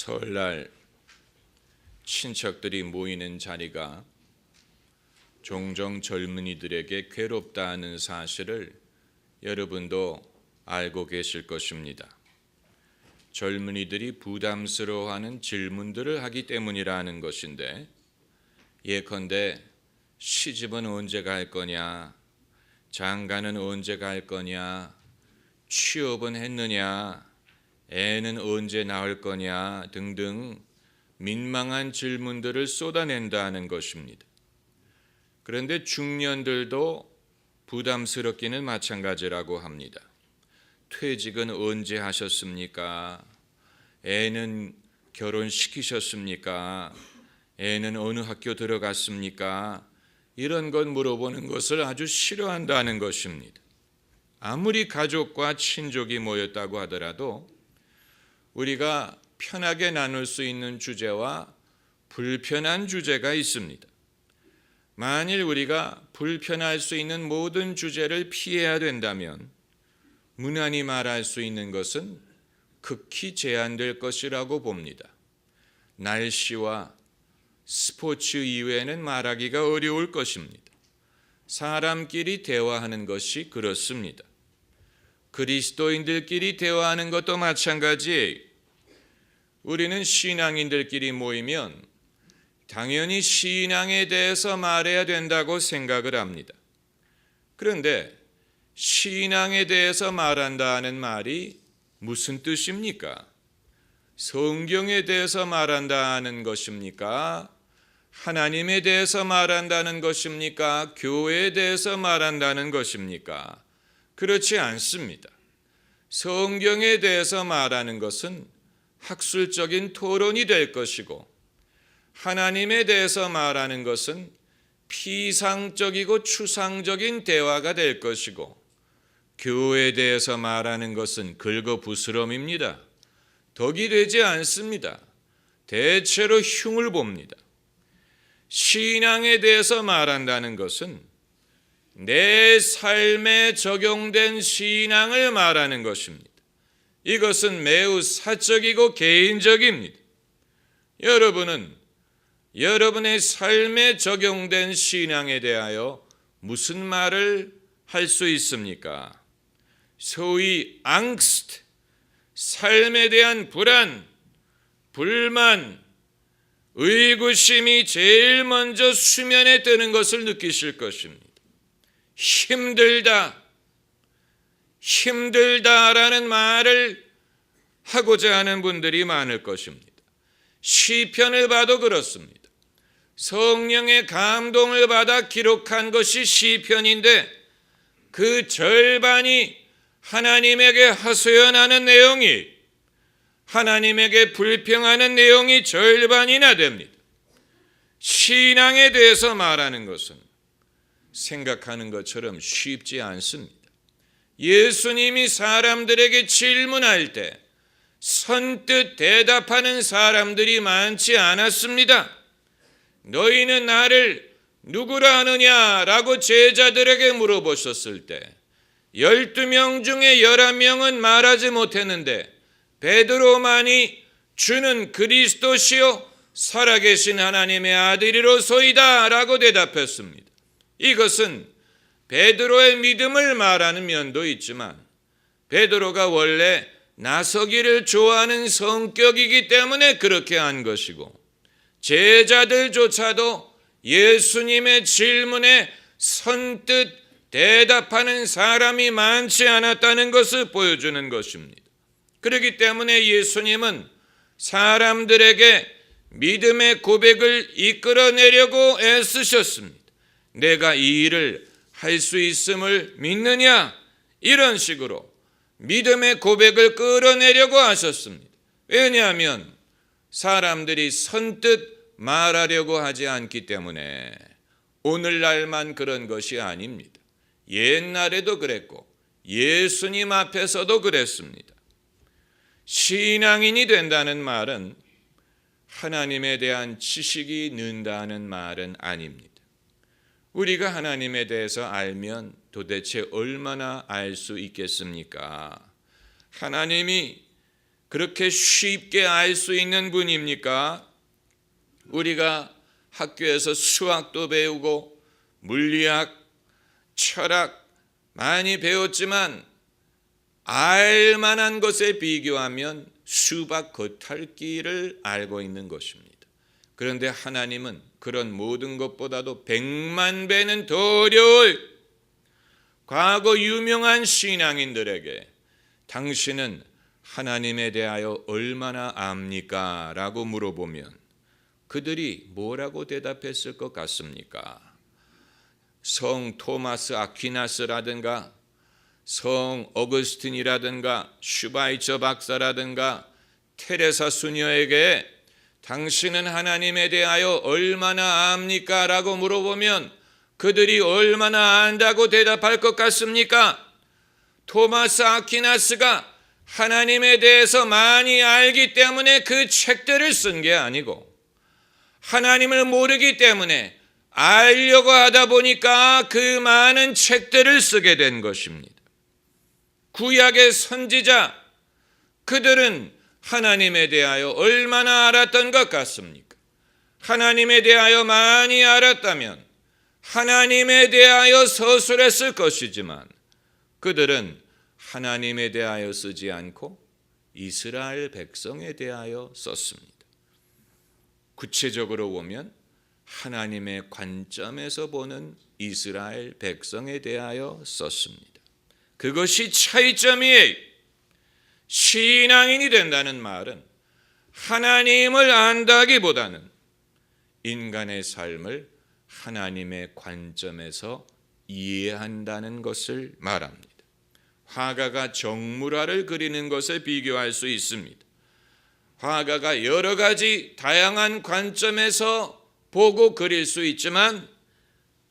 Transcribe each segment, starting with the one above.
설날 친척들이 모이는 자리가 종종 젊은이들에게 괴롭다는 사실을 여러분도 알고 계실 것입니다. 젊은이들이 부담스러워하는 질문들을 하기 때문이라는 것인데, 예컨대 시집은 언제 갈 거냐, 장가는 언제 갈 거냐, 취업은 했느냐, 애는 언제 낳을 거냐 등등 민망한 질문들을 쏟아낸다는 것입니다. 그런데 중년들도 부담스럽기는 마찬가지라고 합니다. 퇴직은 언제 하셨습니까? 애는 결혼시키셨습니까? 애는 어느 학교 들어갔습니까? 이런 것 물어보는 것을 아주 싫어한다는 것입니다. 아무리 가족과 친족이 모였다고 하더라도 우리가 편하게 나눌 수 있는 주제와 불편한 주제가 있습니다. 만일 우리가 불편할 수 있는 모든 주제를 피해야 된다면 무난히 말할 수 있는 것은 극히 제한될 것이라고 봅니다. 날씨와 스포츠 이외에는 말하기가 어려울 것입니다. 사람끼리 대화하는 것이 그렇습니다. 그리스도인들끼리 대화하는 것도 마찬가지예요. 우리는 신앙인들끼리 모이면 당연히 신앙에 대해서 말해야 된다고 생각을 합니다. 그런데 신앙에 대해서 말한다는 말이 무슨 뜻입니까? 성경에 대해서 말한다는 것입니까? 하나님에 대해서 말한다는 것입니까? 교회에 대해서 말한다는 것입니까? 그렇지 않습니다. 성경에 대해서 말하는 것은 학술적인 토론이 될 것이고, 하나님에 대해서 말하는 것은 피상적이고 추상적인 대화가 될 것이고, 교회에 대해서 말하는 것은 긁어부스럼입니다. 덕이 되지 않습니다. 대체로 흉을 봅니다. 신앙에 대해서 말한다는 것은 내 삶에 적용된 신앙을 말하는 것입니다. 이것은 매우 사적이고 개인적입니다. 여러분은 여러분의 삶에 적용된 신앙에 대하여 무슨 말을 할 수 있습니까? 소위 앙스트, 삶에 대한 불안, 불만, 의구심이 제일 먼저 수면에 뜨는 것을 느끼실 것입니다. 힘들다라는 말을 하고자 하는 분들이 많을 것입니다. 시편을 봐도 그렇습니다. 성령의 감동을 받아 기록한 것이 시편인데 그 절반이 하나님에게 하소연하는 내용이, 하나님에게 불평하는 내용이 절반이나 됩니다. 신앙에 대해서 말하는 것은 생각하는 것처럼 쉽지 않습니다. 예수님이 사람들에게 질문할 때 선뜻 대답하는 사람들이 많지 않았습니다. 너희는 나를 누구라 하느냐라고 제자들에게 물어보셨을 때 12명 중에 11명은 말하지 못했는데 베드로만이 주는 그리스도시요 살아계신 하나님의 아들이로소이다 라고 대답했습니다. 이것은 베드로의 믿음을 말하는 면도 있지만 베드로가 원래 나서기를 좋아하는 성격이기 때문에 그렇게 한 것이고, 제자들조차도 예수님의 질문에 선뜻 대답하는 사람이 많지 않았다는 것을 보여주는 것입니다. 그렇기 때문에 예수님은 사람들에게 믿음의 고백을 이끌어내려고 애쓰셨습니다. 내가 이 일을 할 수 있음을 믿느냐? 이런 식으로 믿음의 고백을 끌어내려고 하셨습니다. 왜냐하면 사람들이 선뜻 말하려고 하지 않기 때문에. 오늘날만 그런 것이 아닙니다. 옛날에도 그랬고 예수님 앞에서도 그랬습니다. 신앙인이 된다는 말은 하나님에 대한 지식이 는다는 말은 아닙니다. 우리가 하나님에 대해서 알면 도대체 얼마나 알 수 있겠습니까? 하나님이 그렇게 쉽게 알 수 있는 분입니까? 우리가 학교에서 수학도 배우고 물리학, 철학 많이 배웠지만 알만한 것에 비교하면 수박 겉핥기를 알고 있는 것입니다. 그런데 하나님은 그런 모든 것보다도 100만 배는 더 어려울 과거 유명한 신앙인들에게 당신은 하나님에 대하여 얼마나 압니까? 라고 물어보면 그들이 뭐라고 대답했을 것 같습니까? 성 토마스 아퀴나스라든가 성 어거스틴이라든가 슈바이처 박사라든가 테레사 수녀에게 당신은 하나님에 대하여 얼마나 압니까? 라고 물어보면 그들이 얼마나 안다고 대답할 것 같습니까? 토마스 아퀴나스가 하나님에 대해서 많이 알기 때문에 그 책들을 쓴 게 아니고 하나님을 모르기 때문에 알려고 하다 보니까 그 많은 책들을 쓰게 된 것입니다. 구약의 선지자, 그들은 하나님에 대하여 얼마나 알았던 것 같습니까? 하나님에 대하여 많이 알았다면 하나님에 대하여 서술했을 것이지만 그들은 하나님에 대하여 쓰지 않고 이스라엘 백성에 대하여 썼습니다. 구체적으로 보면 하나님의 관점에서 보는 이스라엘 백성에 대하여 썼습니다. 그것이 차이점이에요. 신앙인이 된다는 말은 하나님을 안다기보다는 인간의 삶을 하나님의 관점에서 이해한다는 것을 말합니다. 화가가 정물화를 그리는 것에 비교할 수 있습니다. 화가가 여러 가지 다양한 관점에서 보고 그릴 수 있지만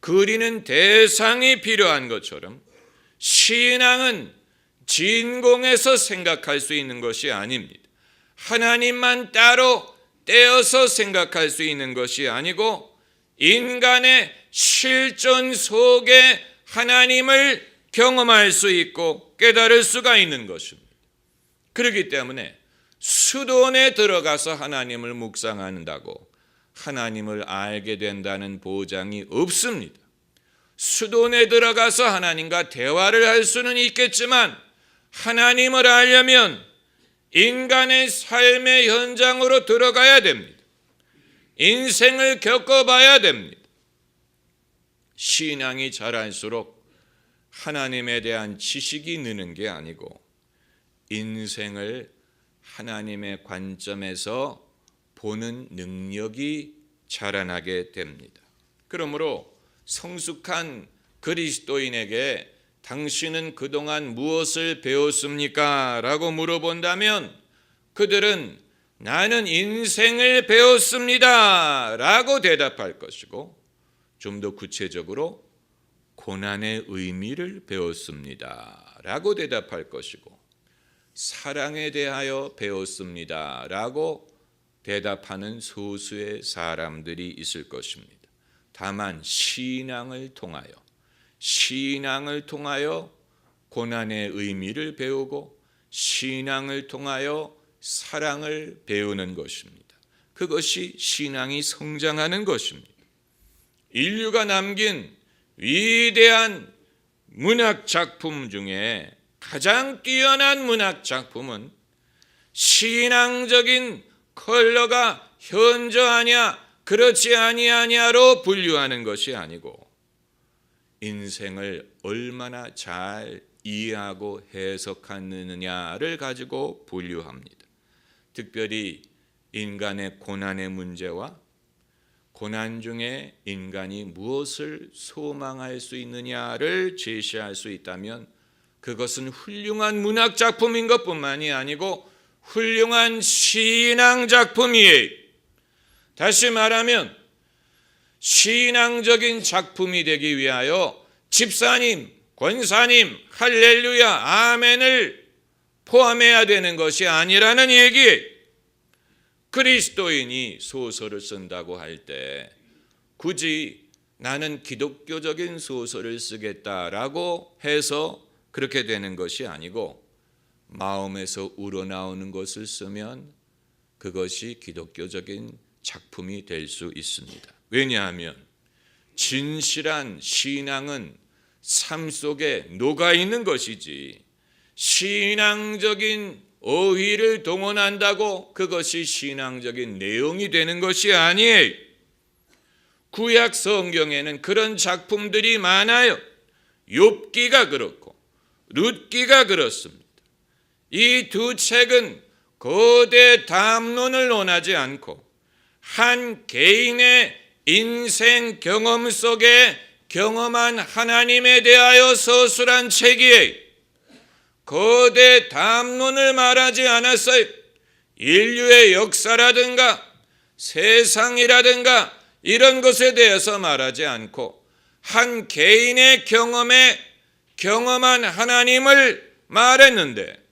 그리는 대상이 필요한 것처럼 신앙은 진공에서 생각할 수 있는 것이 아닙니다. 하나님만 따로 떼어서 생각할 수 있는 것이 아니고 인간의 실존 속에 하나님을 경험할 수 있고 깨달을 수가 있는 것입니다. 그렇기 때문에 수도원에 들어가서 하나님을 묵상한다고 하나님을 알게 된다는 보장이 없습니다. 수도원에 들어가서 하나님과 대화를 할 수는 있겠지만 하나님을 알려면 인간의 삶의 현장으로 들어가야 됩니다. 인생을 겪어봐야 됩니다. 신앙이 자랄수록 하나님에 대한 지식이 느는 게 아니고 인생을 하나님의 관점에서 보는 능력이 자라나게 됩니다. 그러므로 성숙한 그리스도인에게 당신은 그동안 무엇을 배웠습니까? 라고 물어본다면 그들은 나는 인생을 배웠습니다 라고 대답할 것이고 좀 더 구체적으로 고난의 의미를 배웠습니다 라고 대답할 것이고 사랑에 대하여 배웠습니다 라고 대답하는 소수의 사람들이 있을 것입니다. 다만 신앙을 통하여 고난의 의미를 배우고 신앙을 통하여 사랑을 배우는 것입니다. 그것이 신앙이 성장하는 것입니다. 인류가 남긴 위대한 문학 작품 중에 가장 뛰어난 문학 작품은 신앙적인 컬러가 현저하냐 그렇지 아니하냐로 분류하는 것이 아니고 인생을 얼마나 잘 이해하고 해석하느냐를 가지고 분류합니다. 특별히 인간의 고난의 문제와 고난 중에 인간이 무엇을 소망할 수 있느냐를 제시할 수 있다면 그것은 훌륭한 문학 작품인 것뿐만이 아니고 훌륭한 신앙 작품이에요. 다시 말하면 신앙적인 작품이 되기 위하여 집사님, 권사님, 할렐루야, 아멘을 포함해야 되는 것이 아니라는 얘기예요. 그리스도인이 소설을 쓴다고 할 때 굳이 나는 기독교적인 소설을 쓰겠다라고 해서 그렇게 되는 것이 아니고 마음에서 우러나오는 것을 쓰면 그것이 기독교적인 작품이 될 수 있습니다. 왜냐하면 진실한 신앙은 삶 속에 녹아있는 것이지, 신앙적인 어휘를 동원한다고 그것이 신앙적인 내용이 되는 것이 아니에요. 구약 성경에는 그런 작품들이 많아요. 욥기가 그렇고 룻기가 그렇습니다. 이 두 책은 거대 담론을 논하지 않고 한 개인의 인생 경험 속에 경험한 하나님에 대하여 서술한 책이에요. 거대 담론을 말하지 않았어요. 인류의 역사라든가 세상이라든가 이런 것에 대해서 말하지 않고 한 개인의 경험에 경험한 하나님을 말했는데,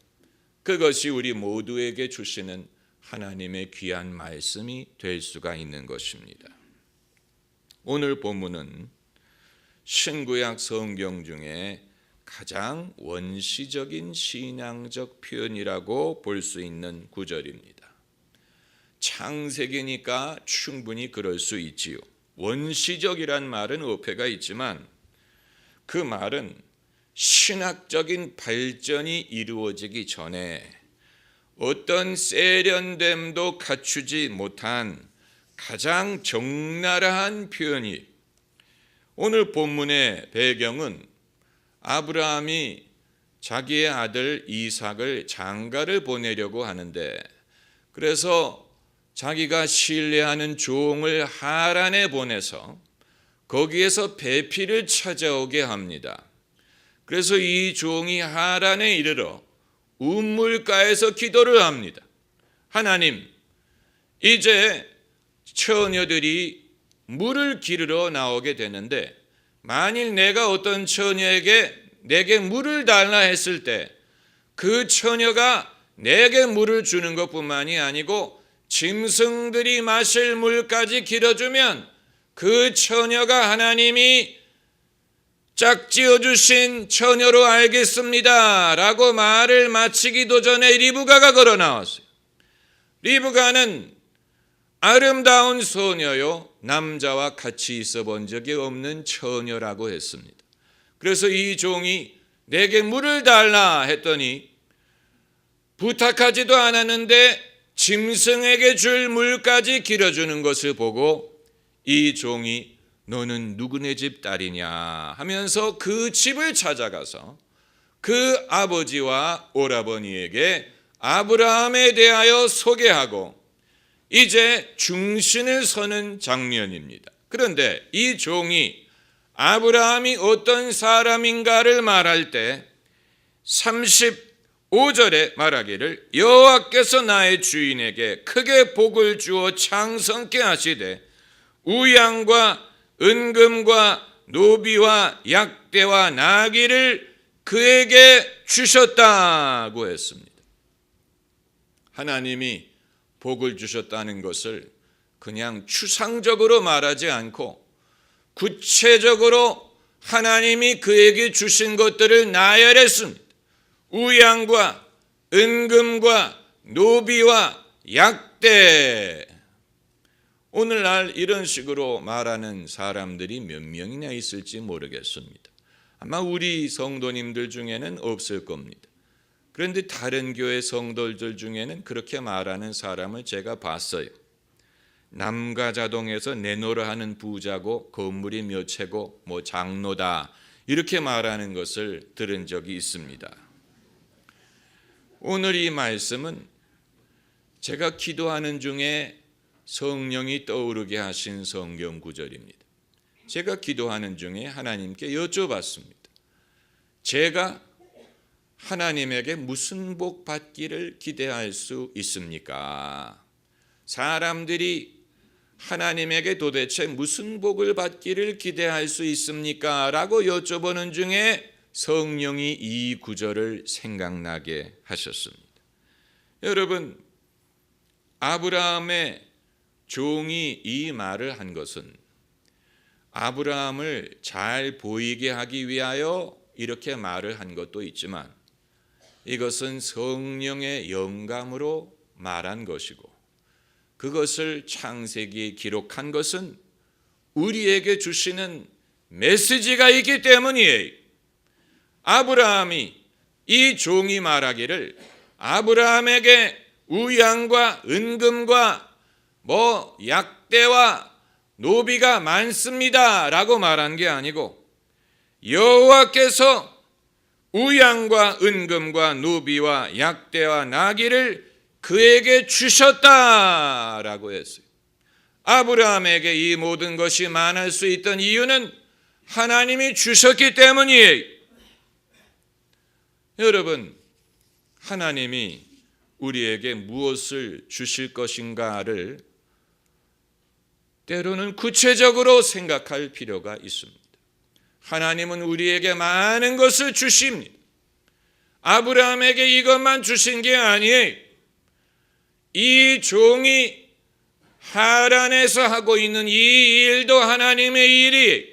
그것이 우리 모두에게 주시는 하나님의 귀한 말씀이 될 수가 있는 것입니다. 오늘 본문은 신구약 성경 중에 가장 원시적인 신앙적 표현이라고 볼 수 있는 구절입니다. 창세기니까 충분히 그럴 수 있지요. 원시적이란 말은 어폐가 있지만 그 말은 신학적인 발전이 이루어지기 전에 어떤 세련됨도 갖추지 못한 가장 적나라한 표현이, 오늘 본문의 배경은 아브라함이 자기의 아들 이삭을 장가를 보내려고 하는데, 그래서 자기가 신뢰하는 종을 하란에 보내서 거기에서 배필을 찾아오게 합니다. 그래서 이 종이 하란에 이르러 우물가에서 기도를 합니다. 하나님, 이제 처녀들이 물을 기르러 나오게 되는데 만일 내가 어떤 처녀에게 내게 물을 달라 했을 때 그 처녀가 내게 물을 주는 것뿐만이 아니고 짐승들이 마실 물까지 길어주면 그 처녀가 하나님이 짝지어 주신 처녀로 알겠습니다 라고 말을 마치기도 전에 리브가가 걸어 나왔어요. 리브가는 아름다운 소녀요, 남자와 같이 있어 본 적이 없는 처녀라고 했습니다. 그래서 이 종이 내게 물을 달라 했더니 부탁하지도 않았는데 짐승에게 줄 물까지 길어주는 것을 보고 이 종이 너는 누구네 집 딸이냐 하면서 그 집을 찾아가서 그 아버지와 오라버니에게 아브라함에 대하여 소개하고 이제 중신을 서는 장면입니다. 그런데 이 종이 아브라함이 어떤 사람인가를 말할 때 35절에 말하기를 여호와께서 나의 주인에게 크게 복을 주어 창성케 하시되 우양과 은금과 노비와 약대와 나귀를 그에게 주셨다고 했습니다. 하나님이 복을 주셨다는 것을 그냥 추상적으로 말하지 않고 구체적으로 하나님이 그에게 주신 것들을 나열했습니다. 우양과 은금과 노비와 약대. 오늘날 이런 식으로 말하는 사람들이 몇 명이나 있을지 모르겠습니다. 아마 우리 성도님들 중에는 없을 겁니다. 그런데 다른 교회 성도들 중에는 그렇게 말하는 사람을 제가 봤어요. 남가자동에서 내노라 하는 부자고 건물이 몇 채고 뭐 장로다 이렇게 말하는 것을 들은 적이 있습니다. 오늘 이 말씀은 제가 기도하는 중에 성령이 떠오르게 하신 성경 구절입니다. 제가 기도하는 중에 하나님께 여쭤봤습니다. 제가 하나님에게 무슨 복 받기를 기대할 수 있습니까? 사람들이 하나님에게 도대체 무슨 복을 받기를 기대할 수 있습니까? 라고 여쭤보는 중에 성령이 이 구절을 생각나게 하셨습니다. 여러분, 아브라함의 종이 이 말을 한 것은 아브라함을 잘 보이게 하기 위하여 이렇게 말을 한 것도 있지만 이것은 성령의 영감으로 말한 것이고, 그것을 창세기에 기록한 것은 우리에게 주시는 메시지가 있기 때문이에요. 아브라함이, 이 종이 말하기를 아브라함에게 우양과 은금과 약대와 노비가 많습니다 라고 말한 게 아니고, 여호와께서 우양과 은금과 노비와 약대와 나귀를 그에게 주셨다라고 했어요. 아브라함에게 이 모든 것이 많을 수 있던 이유는 하나님이 주셨기 때문이에요. 여러분, 하나님이 우리에게 무엇을 주실 것인가를 때로는 구체적으로 생각할 필요가 있습니다. 하나님은 우리에게 많은 것을 주십니다. 아브라함에게 이것만 주신 게 아니에요. 이 종이 하란에서 하고 있는 이 일도 하나님의 일이에요.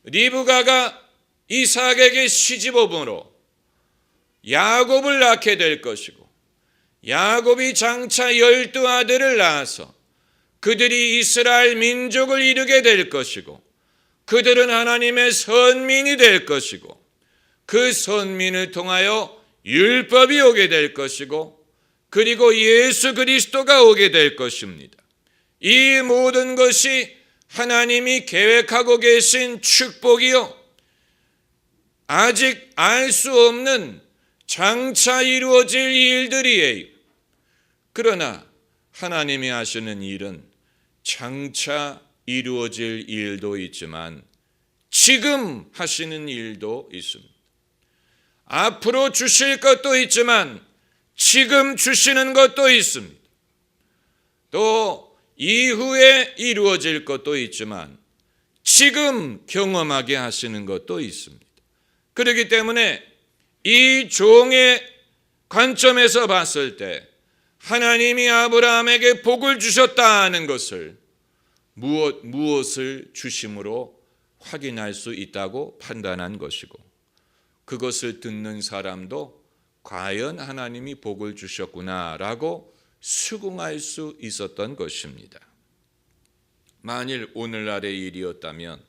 리브가가 이삭에게 시집오므로 야곱을 낳게 될 것이고, 야곱이 장차 12아들을 낳아서 그들이 이스라엘 민족을 이루게 될 것이고, 그들은 하나님의 선민이 될 것이고, 그 선민을 통하여 율법이 오게 될 것이고, 그리고 예수 그리스도가 오게 될 것입니다. 이 모든 것이 하나님이 계획하고 계신 축복이요, 아직 알 수 없는 장차 이루어질 일들이에요. 그러나 하나님이 하시는 일은 장차 이루어질 일도 있지만 지금 하시는 일도 있습니다. 앞으로 주실 것도 있지만 지금 주시는 것도 있습니다. 또 이후에 이루어질 것도 있지만 지금 경험하게 하시는 것도 있습니다. 그렇기 때문에 이 종의 관점에서 봤을 때 하나님이 아브라함에게 복을 주셨다는 것을 무엇을 주심으로 확인할 수 있다고 판단한 것이고, 그것을 듣는 사람도 과연 하나님이 복을 주셨구나라고 수긍할 수 있었던 것입니다. 만일 오늘날의 일이었다면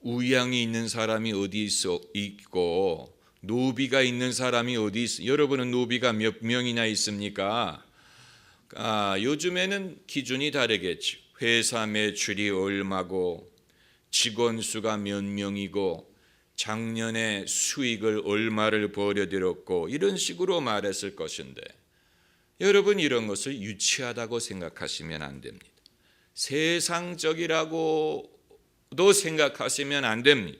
우양이 있는 사람이 어디 있고 노비가 있는 사람이 어디 있어? 여러분은 노비가 몇 명이나 있습니까? 요즘에는 기준이 다르겠죠. 회사 매출이 얼마고, 직원 수가 몇 명이고, 작년에 수익을 얼마를 벌여들였고, 이런 식으로 말했을 것인데, 여러분 이런 것을 유치하다고 생각하시면 안 됩니다. 세상적이라고도 생각하시면 안 됩니다.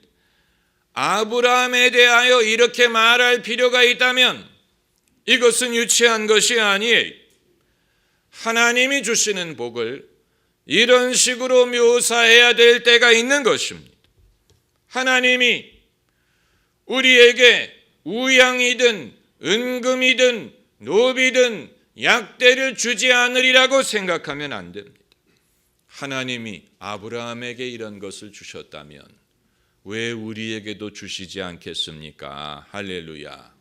아브라함에 대하여 이렇게 말할 필요가 있다면 이것은 유치한 것이 아니에요. 하나님이 주시는 복을 이런 식으로 묘사해야 될 때가 있는 것입니다. 하나님이 우리에게 우양이든 은금이든 노비든 약대를 주지 않으리라고 생각하면 안 됩니다. 하나님이 아브라함에게 이런 것을 주셨다면 왜 우리에게도 주시지 않겠습니까? 할렐루야.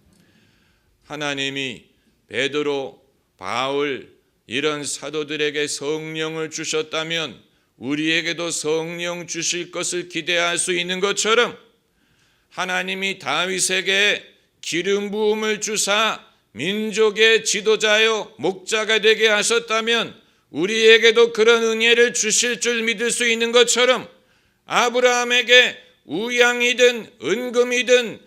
하나님이 베드로, 바울 이런 사도들에게 성령을 주셨다면 우리에게도 성령 주실 것을 기대할 수 있는 것처럼, 하나님이 다윗에게 기름 부음을 주사 민족의 지도자요 목자가 되게 하셨다면 우리에게도 그런 은혜를 주실 줄 믿을 수 있는 것처럼, 아브라함에게 우양이든 은금이든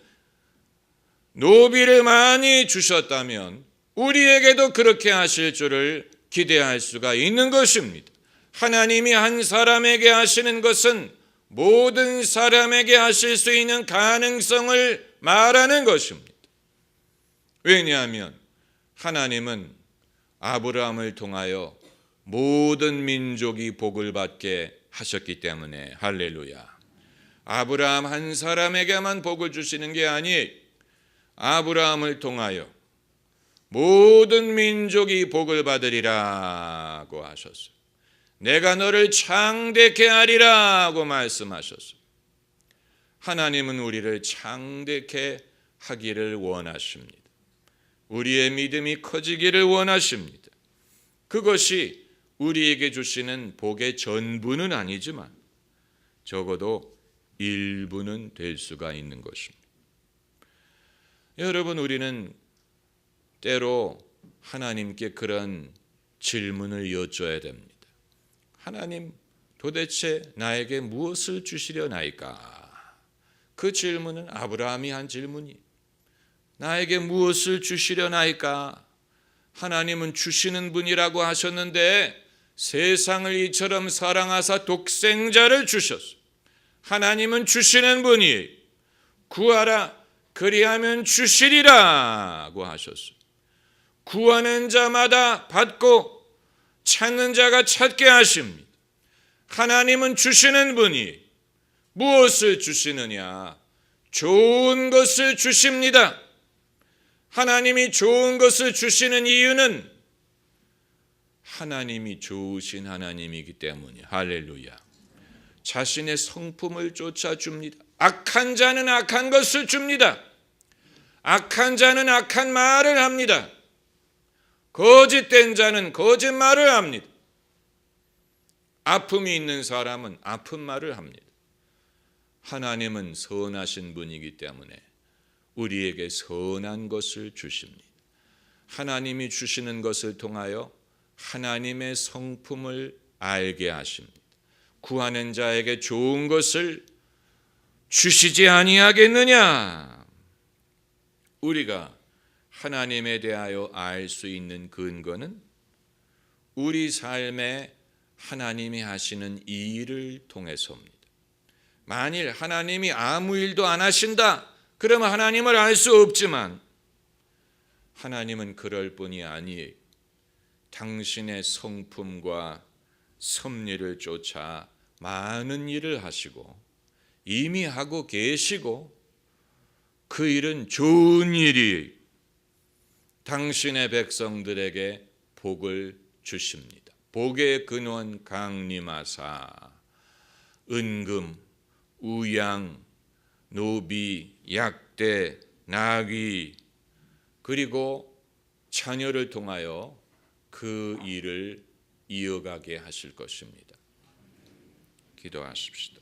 노비를 많이 주셨다면 우리에게도 그렇게 하실 줄을 기대할 수가 있는 것입니다. 하나님이 한 사람에게 하시는 것은 모든 사람에게 하실 수 있는 가능성을 말하는 것입니다. 왜냐하면 하나님은 아브라함을 통하여 모든 민족이 복을 받게 하셨기 때문에, 할렐루야. 아브라함 한 사람에게만 복을 주시는 게 아니, 아브라함을 통하여 모든 민족이 복을 받으리라고 하셨어요. 내가 너를 창대케 하리라고 말씀하셨어요. 하나님은 우리를 창대케 하기를 원하십니다. 우리의 믿음이 커지기를 원하십니다. 그것이 우리에게 주시는 복의 전부는 아니지만 적어도 일부는 될 수가 있는 것입니다. 여러분, 우리는 때로 하나님께 그런 질문을 여쭤야 됩니다. 하나님, 도대체 나에게 무엇을 주시려나이까? 그 질문은 아브라함이 한 질문이. 나에게 무엇을 주시려나이까? 하나님은 주시는 분이라고 하셨는데 세상을 이처럼 사랑하사 독생자를 주셨어. 하나님은 주시는 분이 구하라 그리하면 주시리라고 하셨어. 구하는 자마다 받고 찾는 자가 찾게 하십니다. 하나님은 주시는 분이 무엇을 주시느냐? 좋은 것을 주십니다. 하나님이 좋은 것을 주시는 이유는 하나님이 좋으신 하나님이기 때문이에요. 할렐루야. 자신의 성품을 쫓아줍니다. 악한 자는 악한 것을 줍니다. 악한 자는 악한 말을 합니다. 거짓된 자는 거짓말을 합니다. 아픔이 있는 사람은 아픈 말을 합니다. 하나님은 선하신 분이기 때문에 우리에게 선한 것을 주십니다. 하나님이 주시는 것을 통하여 하나님의 성품을 알게 하십니다. 구하는 자에게 좋은 것을 주시지 아니하겠느냐? 우리가 하나님에 대하여 알 수 있는 근거는 우리 삶에 하나님이 하시는 이 일을 통해서입니다. 만일 하나님이 아무 일도 안 하신다, 그러면 하나님을 알 수 없지만 하나님은 그럴 뿐이 아니에요. 당신의 성품과 섭리를 쫓아 많은 일을 하시고 이미 하고 계시고 그 일은 좋은 일이 당신의 백성들에게 복을 주십니다. 복의 근원 강림하사 은금, 우양, 노비, 약대, 나귀 그리고 자녀를 통하여 그 일을 이어가게 하실 것입니다. 기도하십시다.